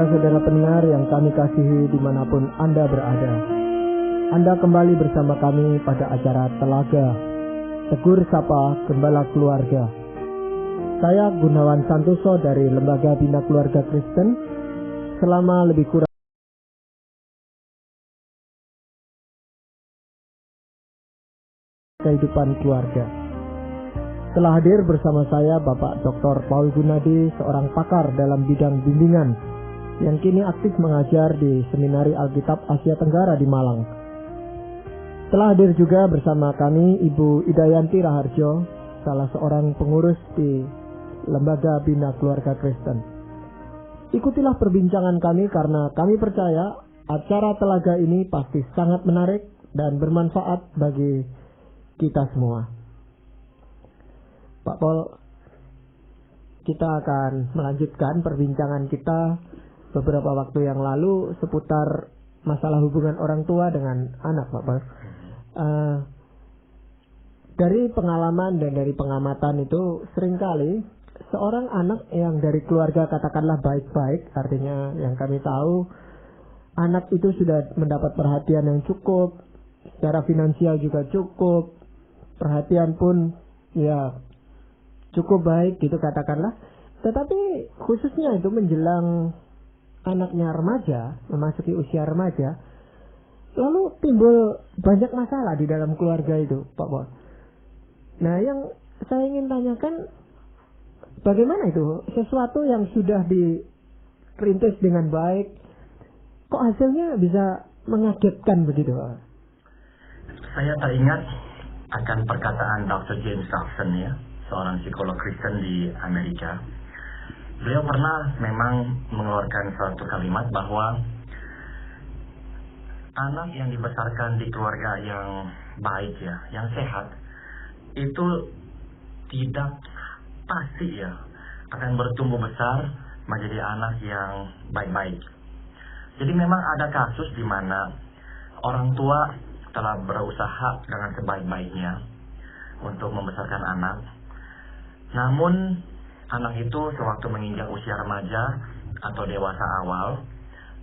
saudara pendengar yang kami kasihi dimanapun Anda berada. Anda kembali bersama kami pada acara Telaga, Tegur Sapa Gembala Keluarga. Saya Gunawan Santoso dari Lembaga Bina Keluarga Kristen. Selama lebih kurang kehidupan keluarga. Telah hadir bersama saya Bapak Dr. Paul Gunadi, seorang pakar dalam bidang bimbingan yang kini aktif mengajar di Seminari Alkitab Asia Tenggara di Malang. Telah hadir juga bersama kami Ibu Idayanti Raharjo, salah seorang pengurus di Lembaga Bina Keluarga Kristen. Ikutilah perbincangan kami karena kami percaya acara Telaga ini pasti sangat menarik dan bermanfaat bagi kita semua. Pak Paul, kita akan melanjutkan perbincangan kita beberapa waktu yang lalu seputar masalah hubungan orang tua dengan anak, Pak Paul. Dari pengalaman dan dari pengamatan itu seringkali seorang anak yang dari keluarga katakanlah baik-baik, artinya yang kami tahu anak itu sudah mendapat perhatian yang cukup, secara finansial juga cukup, perhatian pun ya cukup baik gitu katakanlah. Tetapi khususnya itu menjelang anaknya remaja, memasuki usia remaja, lalu timbul banyak masalah di dalam keluarga itu, Pak Paul. Nah, yang saya ingin tanyakan, bagaimana itu sesuatu yang sudah diperintis dengan baik, kok hasilnya bisa mengagetkan begitu, Pak? Saya teringat akan perkataan Dr. James Dobson, ya, seorang psikolog Kristen di Amerika. Beliau pernah memang mengeluarkan suatu kalimat bahwa anak yang dibesarkan di keluarga yang baik, ya, yang sehat, itu tidak pasti ya akan bertumbuh besar menjadi anak yang baik-baik. Jadi memang ada kasus di mana orang tua telah berusaha dengan sebaik-baiknya untuk membesarkan anak. Namun anak itu sewaktu menginjak usia remaja atau dewasa awal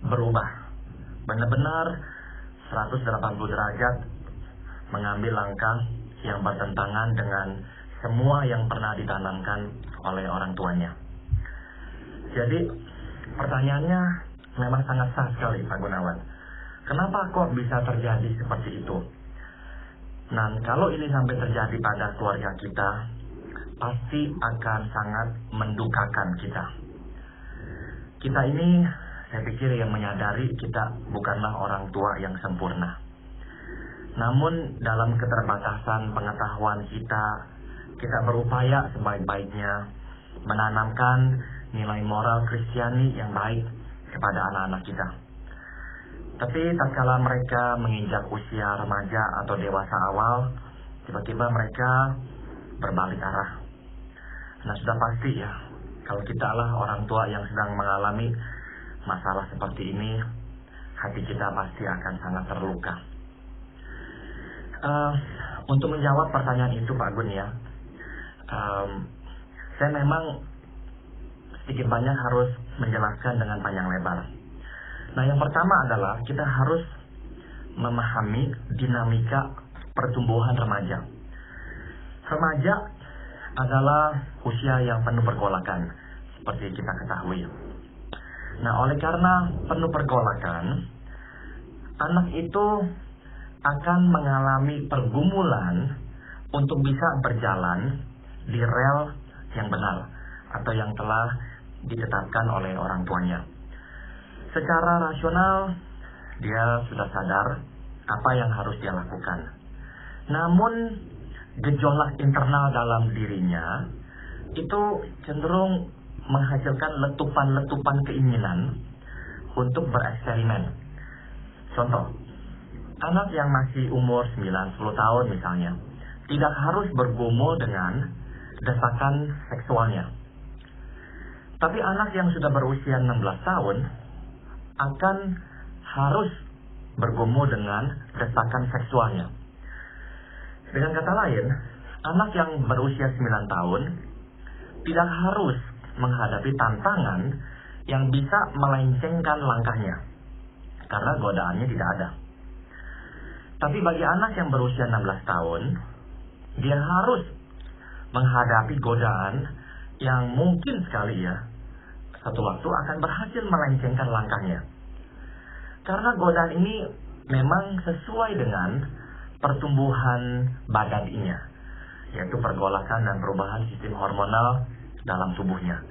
berubah. Benar-benar 180 derajat mengambil langkah yang bertentangan dengan semua yang pernah ditanamkan oleh orang tuanya. Jadi pertanyaannya memang sangat sah sekali, Pak Gunawan. Kenapa kok bisa terjadi seperti itu? Nah, kalau ini sampai terjadi pada keluarga kita, pasti akan sangat mendukakan kita. Kita ini, saya pikir yang menyadari kita bukanlah orang tua yang sempurna. Namun dalam keterbatasan pengetahuan kita berupaya sebaik-baiknya menanamkan nilai moral Kristiani yang baik kepada anak-anak kita. Tapi tatkala mereka menginjak usia remaja atau dewasa awal, tiba-tiba mereka berbalik arah. Nah, sudah pasti ya, kalau kita lah orang tua yang sedang mengalami masalah seperti ini, hati kita pasti akan sangat terluka. Untuk menjawab pertanyaan itu, Pak Gun, ya, saya memang sedikit banyak harus menjelaskan dengan panjang lebar. Nah, yang pertama adalah kita harus memahami dinamika pertumbuhan remaja. Remaja adalah usia yang penuh pergolakan, seperti kita ketahui. Nah, oleh karena penuh pergolakan, anak itu akan mengalami pergumulan untuk bisa berjalan di rel yang benar atau yang telah ditetapkan oleh orang tuanya. Secara rasional, dia sudah sadar apa yang harus dia lakukan. Namun, gejolak internal dalam dirinya itu cenderung menghasilkan letupan-letupan keinginan untuk bereksperimen. Contoh, anak yang masih umur 9-10 tahun misalnya, tidak harus bergumul dengan desakan seksualnya. Tapi anak yang sudah berusia 16 tahun akan harus bergumul dengan desakan seksualnya. Dengan kata lain, anak yang berusia 9 tahun tidak harus menghadapi tantangan yang bisa melencengkan langkahnya, karena godaannya tidak ada. Tapi bagi anak yang berusia 16 tahun, dia harus menghadapi godaan yang mungkin sekali ya, satu waktu akan berhasil melencengkan langkahnya. Karena godaan ini memang sesuai dengan pertumbuhan badaninya, yaitu pergolakan dan perubahan sistem hormonal dalam tubuhnya.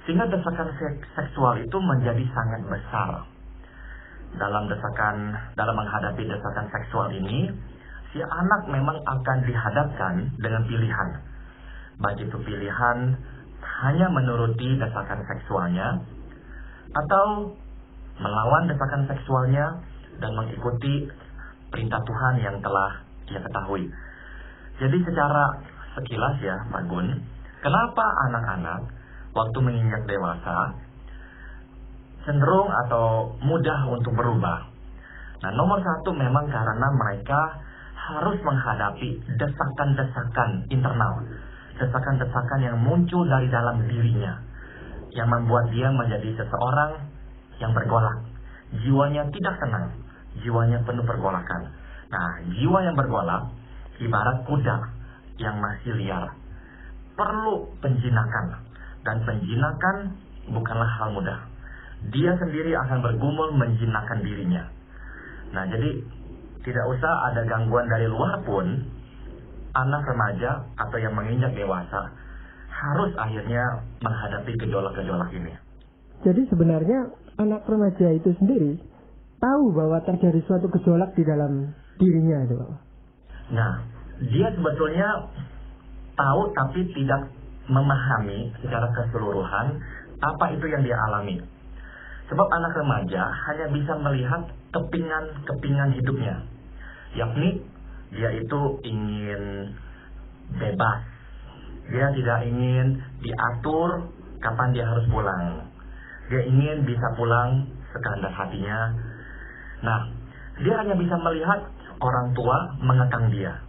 Sehingga desakan seksual itu menjadi sangat besar. Dalam menghadapi desakan seksual ini, si anak memang akan dihadapkan dengan pilihan. Baik itu pilihan hanya menuruti desakan seksualnya, atau melawan desakan seksualnya dan mengikuti perintah Tuhan yang telah dia ketahui. Jadi secara sekilas ya Pak Gun, kenapa anak-anak waktu menginjak dewasa cenderung atau mudah untuk berubah? Nah, nomor satu memang karena mereka harus menghadapi desakan-desakan internal, desakan-desakan yang muncul dari dalam dirinya, yang membuat dia menjadi seseorang yang bergolak. Jiwanya tidak tenang, jiwanya penuh pergolakan. Nah, jiwa yang bergolak ibarat kuda yang masih liar, perlu penjinakan. Dan penjinakan bukanlah hal mudah. Dia sendiri akan bergumul menjinakkan dirinya. Nah, jadi tidak usah ada gangguan dari luar pun, anak remaja atau yang menginjak dewasa harus akhirnya menghadapi gejolak-gejolak ini. Jadi sebenarnya anak remaja itu sendiri tahu bahwa terjadi suatu gejolak di dalam dirinya itu, Pak. Nah, dia sebetulnya tahu tapi tidak memahami secara keseluruhan apa itu yang dia alami. Sebab anak remaja hanya bisa melihat kepingan-kepingan hidupnya, yakni dia itu ingin bebas. Dia tidak ingin diatur kapan dia harus pulang. Dia ingin bisa pulang sekehendak hatinya. Nah, dia hanya bisa melihat orang tua mengekang dia.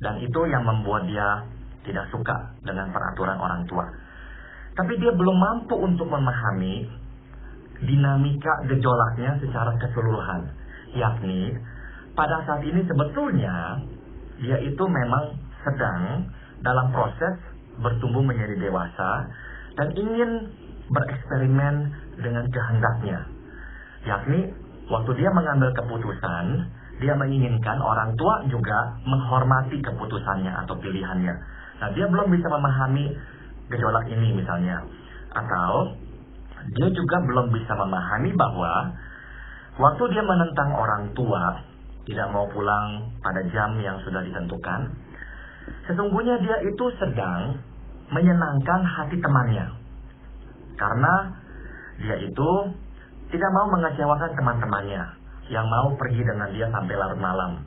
Dan itu yang membuat dia tidak suka dengan peraturan orang tua. Tapi dia belum mampu untuk memahami dinamika gejolaknya secara keseluruhan. Yakni, pada saat ini sebetulnya dia itu memang sedang dalam proses bertumbuh menjadi dewasa dan ingin bereksperimen dengan kehendaknya. Yakni, waktu dia mengambil keputusan, dia menginginkan orang tua juga menghormati keputusannya atau pilihannya. Nah, dia belum bisa memahami gejolak ini misalnya. Atau dia juga belum bisa memahami bahwa waktu dia menentang orang tua, tidak mau pulang pada jam yang sudah ditentukan, sesungguhnya dia itu sedang menyenangkan hati temannya. Karena dia itu tidak mau mengecewakan teman-temannya yang mau pergi dengan dia sampai larut malam.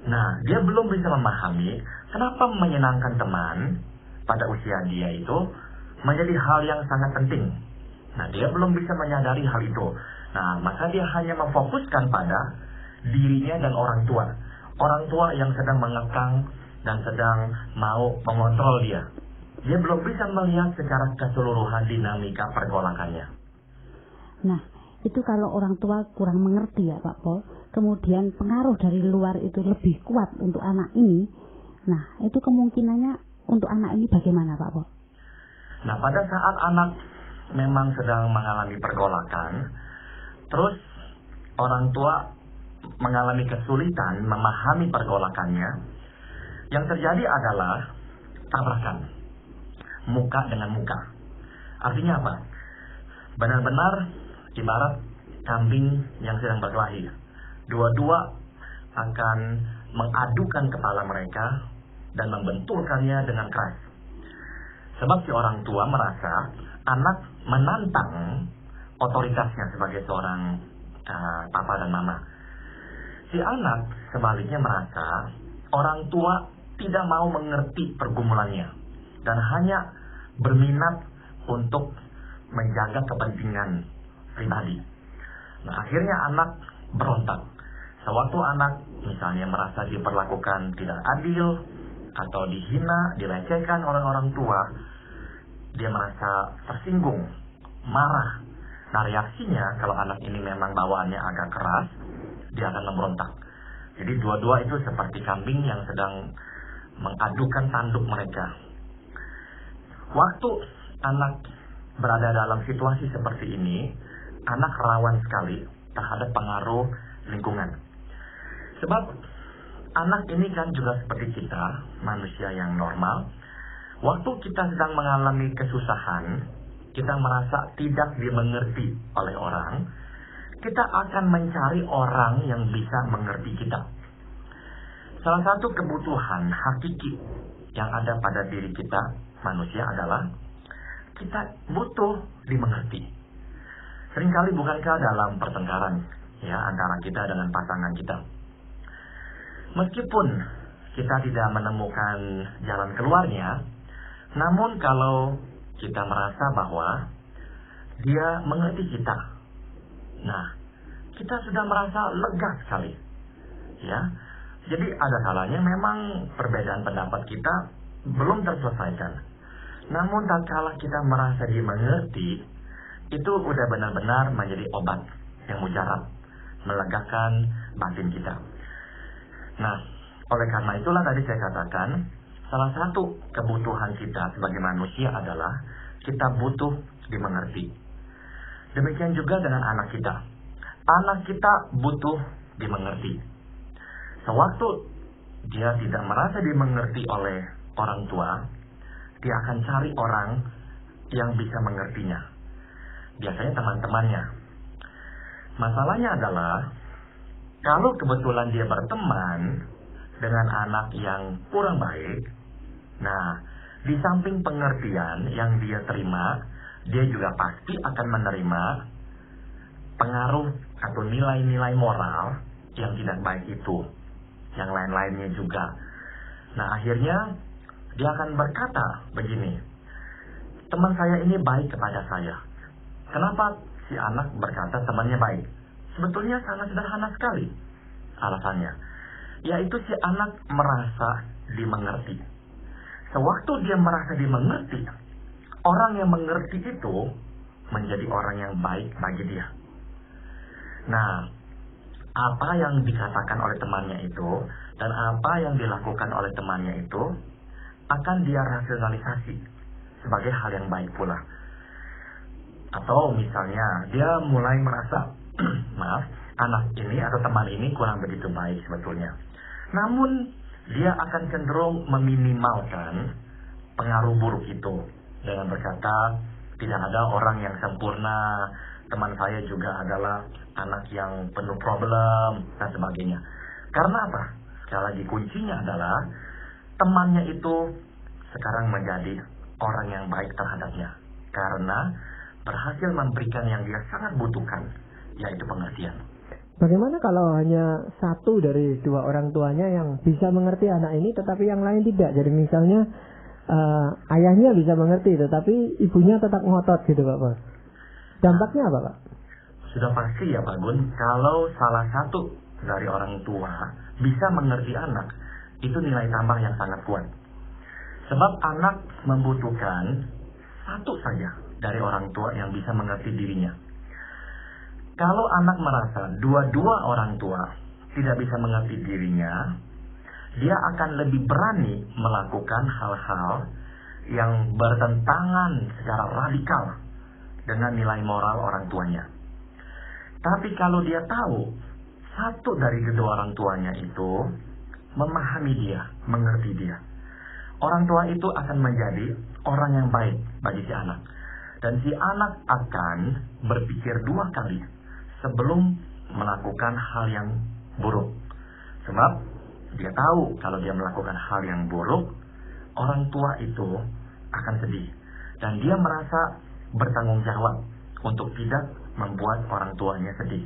Nah, dia belum bisa memahami kenapa menyenangkan teman pada usia dia itu menjadi hal yang sangat penting. Nah, dia belum bisa menyadari hal itu. Nah, maka dia hanya memfokuskan pada dirinya dan orang tua. Orang tua yang sedang mengekang dan sedang mau mengontrol dia. Dia belum bisa melihat secara keseluruhan dinamika pergolakannya. Nah, itu kalau orang tua kurang mengerti ya Pak Pol, kemudian pengaruh dari luar itu lebih kuat untuk anak ini. Nah, itu kemungkinannya untuk anak ini bagaimana Pak Pol? Nah, pada saat anak memang sedang mengalami pergolakan, terus orang tua mengalami kesulitan memahami pergolakannya, yang terjadi adalah tabrakan muka dengan muka. Artinya apa? Benar-benar ibarat kambing yang sedang berkelahi. Dua-dua akan mengadukan kepala mereka dan membenturkannya dengan keras. Sebab si orang tua merasa anak menantang otoritasnya sebagai seorang papa dan mama. Si anak sebaliknya merasa orang tua tidak mau mengerti pergumulannya dan hanya berminat untuk menjaga kepentingan pribadi. Nah, akhirnya anak berontak. Sewaktu anak misalnya merasa diperlakukan tidak adil atau dihina, dilecehkan oleh orang tua, dia merasa tersinggung, marah. Nah, reaksinya kalau anak ini memang bawaannya agak keras, dia akan memberontak. Jadi dua-dua itu seperti kambing yang sedang mengadukan tanduk mereka. Waktu anak berada dalam situasi seperti ini, anak rawan sekali terhadap pengaruh lingkungan. Sebab anak ini kan juga seperti kita, manusia yang normal. Waktu kita sedang mengalami kesusahan, kita merasa tidak dimengerti oleh orang, kita akan mencari orang yang bisa mengerti kita. Salah satu kebutuhan hakiki yang ada pada diri kita, manusia, adalah kita butuh dimengerti. Seringkali bukankah dalam pertengkaran ya antara kita dengan pasangan kita, meskipun kita tidak menemukan jalan keluarnya, namun kalau kita merasa bahwa dia mengerti kita, nah kita sudah merasa lega sekali. Ya, jadi ada kalanya memang perbedaan pendapat kita belum terselesaikan. Namun tak kala kita merasa dimengerti, itu udah benar-benar menjadi obat yang mujarab, melegakan batin kita. Nah, oleh karena itulah tadi saya katakan, salah satu kebutuhan kita sebagai manusia adalah kita butuh dimengerti. Demikian juga dengan anak kita. Anak kita butuh dimengerti. Sewaktu dia tidak merasa dimengerti oleh orang tua, dia akan cari orang yang bisa mengertinya. Biasanya teman-temannya. Masalahnya adalah, kalau kebetulan dia berteman dengan anak yang kurang baik, nah, di samping pengertian yang dia terima, dia juga pasti akan menerima pengaruh atau nilai-nilai moral yang tidak baik itu, yang lain-lainnya juga. Nah, akhirnya dia akan berkata begini, teman saya ini baik kepada saya. Kenapa si anak berkata temannya baik? Sebetulnya sangat sederhana sekali alasannya, yaitu si anak merasa dimengerti. Sewaktu dia merasa dimengerti, orang yang mengerti itu menjadi orang yang baik bagi dia. Nah, apa yang dikatakan oleh temannya itu dan apa yang dilakukan oleh temannya itu akan dia rasionalisasi sebagai hal yang baik pula. Atau misalnya dia mulai merasa maaf, anak ini atau teman ini kurang begitu baik sebetulnya. Namun dia akan cenderung meminimalkan pengaruh buruk itu dengan berkata, tidak ada orang yang sempurna, teman saya juga adalah anak yang penuh problem dan sebagainya. Karena apa? Sekali lagi kuncinya adalah temannya itu sekarang menjadi orang yang baik terhadapnya karena berhasil memberikan yang dia sangat butuhkan, yaitu pengertian. Bagaimana kalau hanya satu dari dua orang tuanya yang bisa mengerti anak ini tetapi yang lain tidak? Jadi misalnya ayahnya bisa mengerti tetapi ibunya tetap ngotot gitu Pak Pol. Dampaknya apa Pak? Sudah pasti ya Pak Gun, kalau salah satu dari orang tua bisa mengerti anak, itu nilai tambah yang sangat kuat. Sebab anak membutuhkan satu saja dari orang tua yang bisa mengerti dirinya. Kalau anak merasa dua-dua orang tua tidak bisa mengerti dirinya, dia akan lebih berani melakukan hal-hal yang bertentangan secara radikal dengan nilai moral orang tuanya. Tapi kalau dia tahu satu dari kedua orang tuanya itu memahami dia, mengerti dia, orang tua itu akan menjadi orang yang baik bagi si anak. Dan si anak akan berpikir dua kali sebelum melakukan hal yang buruk. Sebab dia tahu kalau dia melakukan hal yang buruk, orang tua itu akan sedih. Dan dia merasa bertanggung jawab untuk tidak membuat orang tuanya sedih.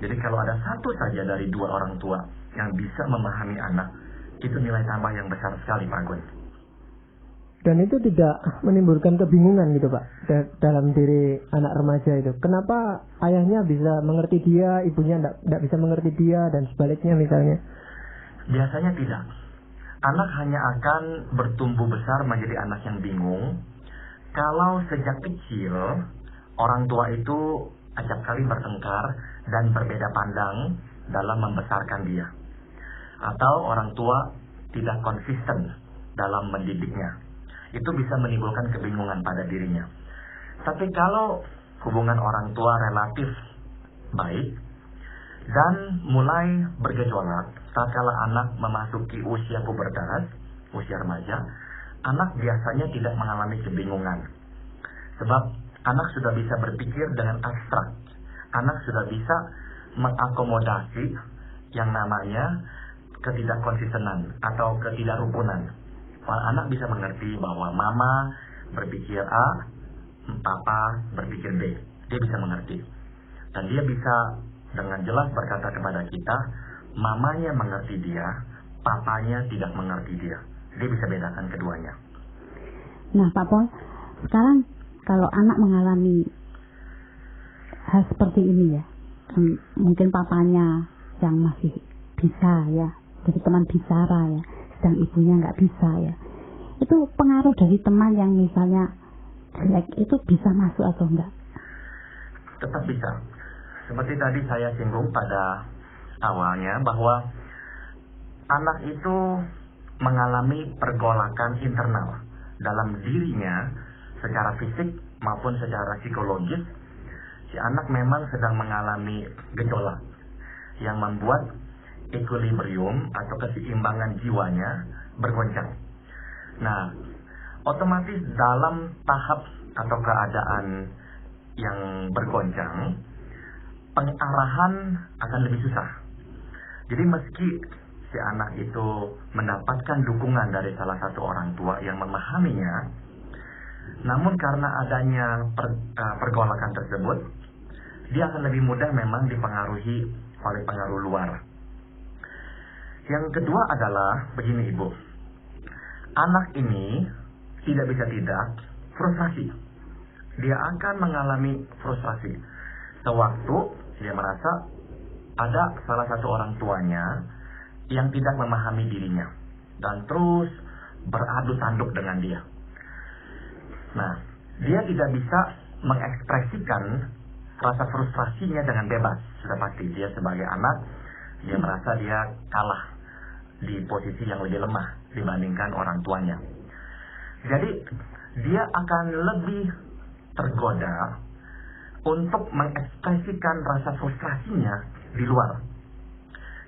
Jadi kalau ada satu saja dari dua orang tua yang bisa memahami anak, itu nilai tambah yang besar sekali Pak Gun. Dan itu tidak menimbulkan kebingungan gitu Pak dalam diri anak remaja itu. Kenapa ayahnya bisa mengerti dia, ibunya tidak bisa mengerti dia, dan sebaliknya misalnya? Biasanya tidak. Anak hanya akan bertumbuh besar menjadi anak yang bingung kalau sejak kecil orang tua itu acap kali bertengkar dan berbeda pandang dalam membesarkan dia. Atau orang tua tidak konsisten dalam mendidiknya. Itu bisa menimbulkan kebingungan pada dirinya. Tapi kalau hubungan orang tua relatif baik dan mulai bergejolak tatkala anak memasuki usia pubertas, usia remaja, anak biasanya tidak mengalami kebingungan. Sebab anak sudah bisa berpikir dengan abstrak. Anak sudah bisa mengakomodasi yang namanya ketidakkonsistenan atau ketidakrukunan. Anak bisa mengerti bahwa mama berpikir A, papa berpikir B. Dia bisa mengerti. Dan dia bisa dengan jelas berkata kepada kita, mamanya mengerti dia, papanya tidak mengerti dia. Dia bisa bedakan keduanya. Nah, Pak Pol, sekarang kalau anak mengalami hal seperti ini ya, mungkin papanya yang masih bisa ya, jadi teman bicara ya, sedang ibunya nggak bisa ya, itu pengaruh dari teman yang misalnya jelek itu bisa masuk atau enggak? Tetap bisa. Seperti tadi saya singgung pada awalnya bahwa anak itu mengalami pergolakan internal dalam dirinya secara fisik maupun secara psikologis. Si anak memang sedang mengalami gejolak yang membuat equilibrium atau keseimbangan jiwanya bergoncang. Nah, otomatis dalam tahap atau keadaan yang bergoncang, pengarahan akan lebih susah. Jadi meski si anak itu mendapatkan dukungan dari salah satu orang tua yang memahaminya, namun karena adanya pergolakan tersebut, dia akan lebih mudah memang dipengaruhi oleh pengaruh luar. Yang kedua adalah begini Ibu, anak ini tidak bisa tidak frustrasi. Dia akan mengalami frustrasi sewaktu dia merasa ada salah satu orang tuanya yang tidak memahami dirinya dan terus beradu tanduk dengan dia. Nah, dia tidak bisa mengekspresikan rasa frustrasinya dengan bebas. Sudah pasti dia sebagai anak, dia merasa dia kalah di posisi yang lebih lemah dibandingkan orang tuanya. Jadi dia akan lebih tergoda untuk mengekspresikan rasa frustrasinya di luar.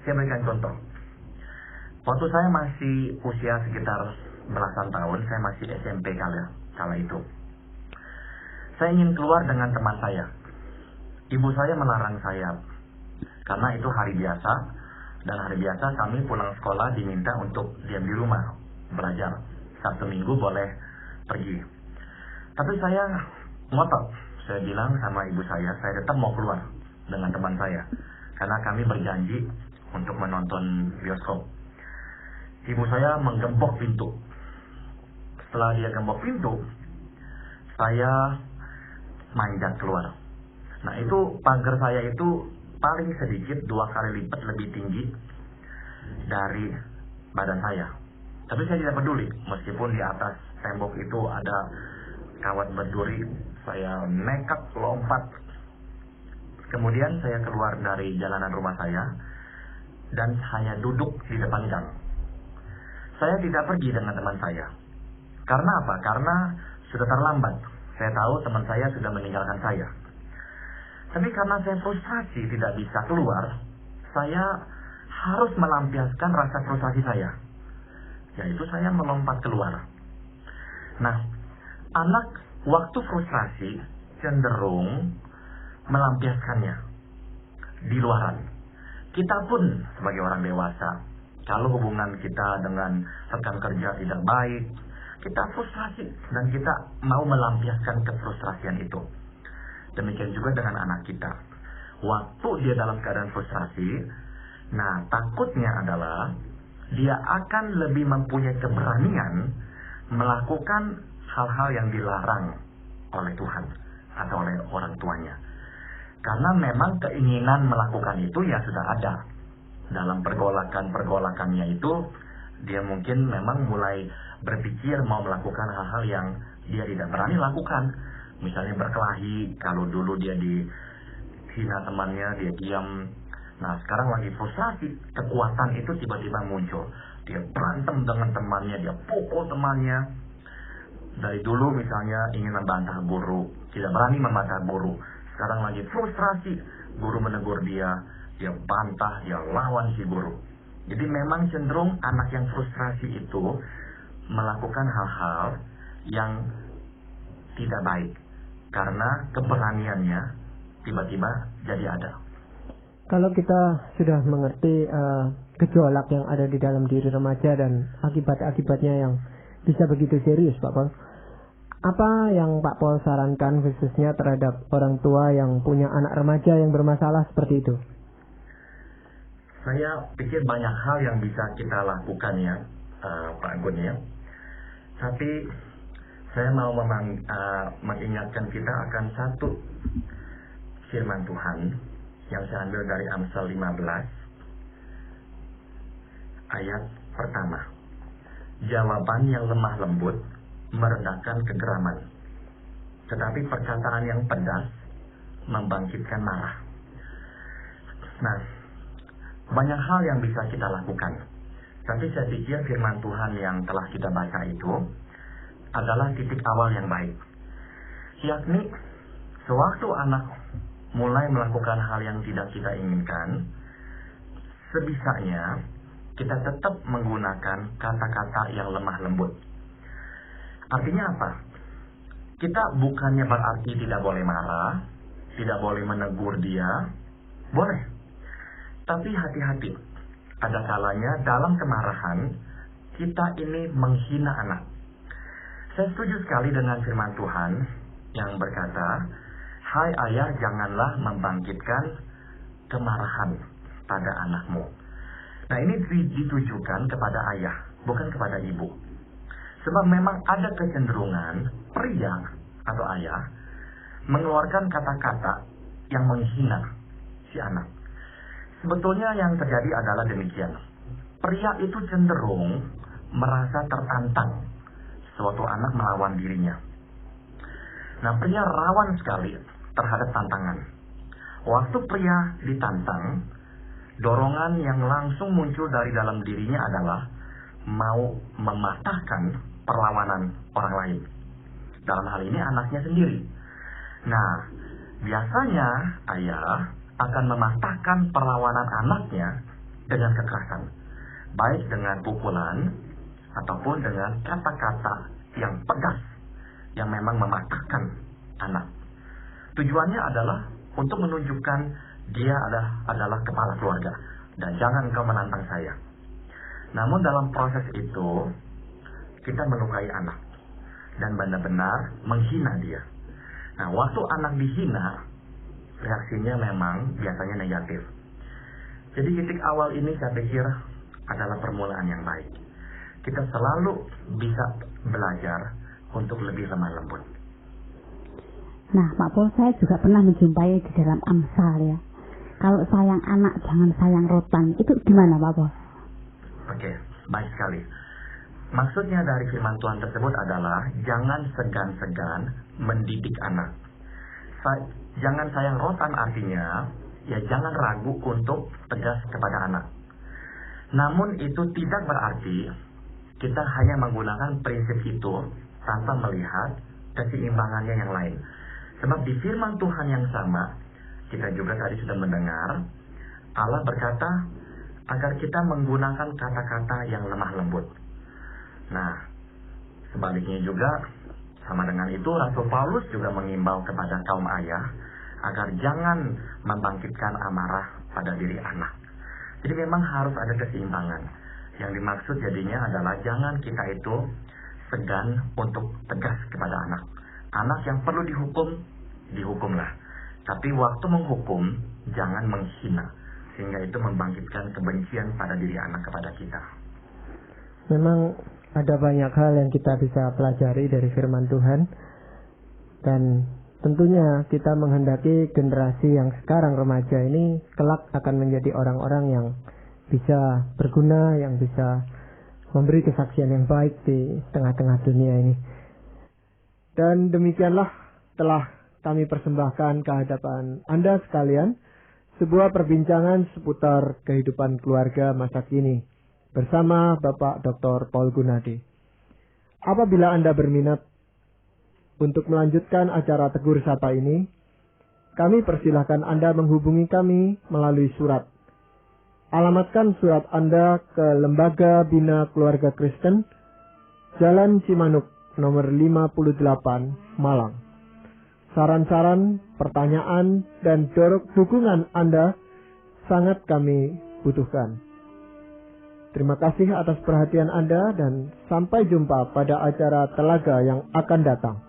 Saya berikan contoh. Waktu saya masih usia sekitar belasan tahun, saya masih SMP kala itu. Saya ingin keluar dengan teman saya. Ibu saya melarang saya karena itu hari biasa, dan hari biasa kami pulang sekolah diminta untuk diam di rumah belajar. Sabtu Minggu boleh pergi. Tapi saya ngotot. Saya bilang sama ibu saya tetap mau keluar dengan teman saya karena kami berjanji untuk menonton bioskop. Ibu saya menggembok pintu. Setelah dia gembok pintu, saya manjat keluar. Nah, itu pagar saya itu paling sedikit 2 kali lipat lebih tinggi dari badan saya. Tapi saya tidak peduli, meskipun di atas tembok itu ada kawat berduri, saya nekat lompat. Kemudian saya keluar dari jalanan rumah saya dan hanya duduk di depan gang. Saya tidak pergi dengan teman saya. Karena apa? Karena sudah terlambat. Saya tahu teman saya sudah meninggalkan saya. Tapi karena saya frustrasi tidak bisa keluar, saya harus melampiaskan rasa frustasi saya. Yaitu saya melompat keluar. Nah, anak waktu frustrasi cenderung melampiaskannya di luaran. Kita pun sebagai orang dewasa, kalau hubungan kita dengan rekan kerja tidak baik, kita frustrasi dan kita mau melampiaskan kefrustrasian itu. Demikian juga dengan anak kita. Waktu dia dalam keadaan frustrasi, nah takutnya adalah dia akan lebih mempunyai keberanian melakukan hal-hal yang dilarang oleh Tuhan atau oleh orang tuanya. Karena memang keinginan melakukan itu ya sudah ada. Dalam pergolakan-pergolakannya itu, dia mungkin memang mulai berpikir mau melakukan hal-hal yang dia tidak berani lakukan. Misalnya berkelahi, kalau dulu dia dihina temannya, dia diam. Nah, sekarang lagi frustasi, kekuatan itu tiba-tiba muncul. Dia berantem dengan temannya, dia pukul temannya. Dari dulu misalnya ingin membantah guru, tidak berani membantah guru. Sekarang lagi frustrasi, guru menegur dia bantah, dia lawan si guru. Jadi memang cenderung anak yang frustrasi itu melakukan hal-hal yang tidak baik. Karena keberaniannya tiba-tiba jadi ada. Kalau kita sudah mengerti gejolak yang ada di dalam diri remaja dan akibat-akibatnya yang bisa begitu serius, Pak Paul, apa yang Pak Paul sarankan khususnya terhadap orang tua yang punya anak remaja yang bermasalah seperti itu? Saya pikir banyak hal yang bisa kita lakukan ya, Pak Gun ya. Tapi saya mau mengingatkan kita akan satu firman Tuhan yang saya ambil dari Amsal 15 ayat pertama. Jawaban yang lemah lembut meredakan kegeraman, tetapi perkataan yang pedas membangkitkan marah. Nah, banyak hal yang bisa kita lakukan. Tapi saya pikir firman Tuhan yang telah kita baca itu adalah titik awal yang baik. Yakni, sewaktu anak mulai melakukan hal yang tidak kita inginkan, sebisanya kita tetap menggunakan kata-kata yang lemah lembut. Artinya apa? Kita bukannya berarti tidak boleh marah, tidak boleh menegur dia, boleh. Tapi hati-hati, ada kalanya dalam kemarahan kita ini menghina anak. Saya setuju sekali dengan firman Tuhan yang berkata, hai ayah, janganlah membangkitkan kemarahan pada anakmu. Nah, ini ditujukan kepada ayah, bukan kepada ibu. Sebab memang ada kecenderungan pria atau ayah mengeluarkan kata-kata yang menghina si anak. Sebetulnya yang terjadi adalah demikian. Pria itu cenderung merasa tertantang suatu anak melawan dirinya. Nah, pria rawan sekali terhadap tantangan. Waktu pria ditantang, dorongan yang langsung muncul dari dalam dirinya adalah mau mematahkan perlawanan orang lain. Dalam hal ini anaknya sendiri. Nah, biasanya ayah akan mematahkan perlawanan anaknya dengan kekerasan. Baik dengan pukulan ataupun dengan kata-kata yang pedas yang memang mematahkan anak. Tujuannya adalah untuk menunjukkan dia adalah kepala keluarga dan jangan engkau menantang saya. Namun dalam proses itu kita melukai anak dan benar-benar menghina dia. Nah, waktu anak dihina, reaksinya memang biasanya negatif. Jadi titik awal ini saya pikir adalah permulaan yang baik. Kita selalu bisa belajar untuk lebih lemah lembut. Nah, Pak Paul, saya juga pernah menjumpai di dalam Amsal ya. Kalau sayang anak, jangan sayang rotan. Itu gimana, Pak Paul? Oke, baik sekali. Maksudnya dari firman Tuhan tersebut adalah jangan segan-segan mendidik anak. Jangan sayang rotan artinya ya jangan ragu untuk tegas kepada anak. Namun itu tidak berarti kita hanya menggunakan prinsip itu tanpa melihat keseimbangannya yang lain. Sebab di firman Tuhan yang sama, kita juga tadi sudah mendengar, Allah berkata agar kita menggunakan kata-kata yang lemah lembut. Nah, sebaliknya juga, sama dengan itu, Rasul Paulus juga mengimbau kepada kaum ayah agar jangan membangkitkan amarah pada diri anak. Jadi memang harus ada keseimbangan. Yang dimaksud jadinya adalah jangan kita itu segan untuk tegas kepada anak. Anak yang perlu dihukum, dihukumlah. Tapi waktu menghukum, jangan menghina. Sehingga itu membangkitkan kebencian pada diri anak kepada kita. Memang ada banyak hal yang kita bisa pelajari dari firman Tuhan. Dan tentunya kita menghendaki generasi yang sekarang remaja ini kelak akan menjadi orang-orang yang bisa berguna, yang bisa memberi kesaksian yang baik di tengah-tengah dunia ini. Dan demikianlah telah kami persembahkan ke hadapan Anda sekalian sebuah perbincangan seputar kehidupan keluarga masa kini bersama Bapak Dr. Paul Gunadi. Apabila Anda berminat untuk melanjutkan acara Tegur Sapa ini, kami persilahkan Anda menghubungi kami melalui surat. Alamatkan surat Anda ke Lembaga Bina Keluarga Kristen, Jalan Cimanuk, nomor 58, Malang. Saran-saran, pertanyaan, dan dukungan Anda sangat kami butuhkan. Terima kasih atas perhatian Anda dan sampai jumpa pada acara Telaga yang akan datang.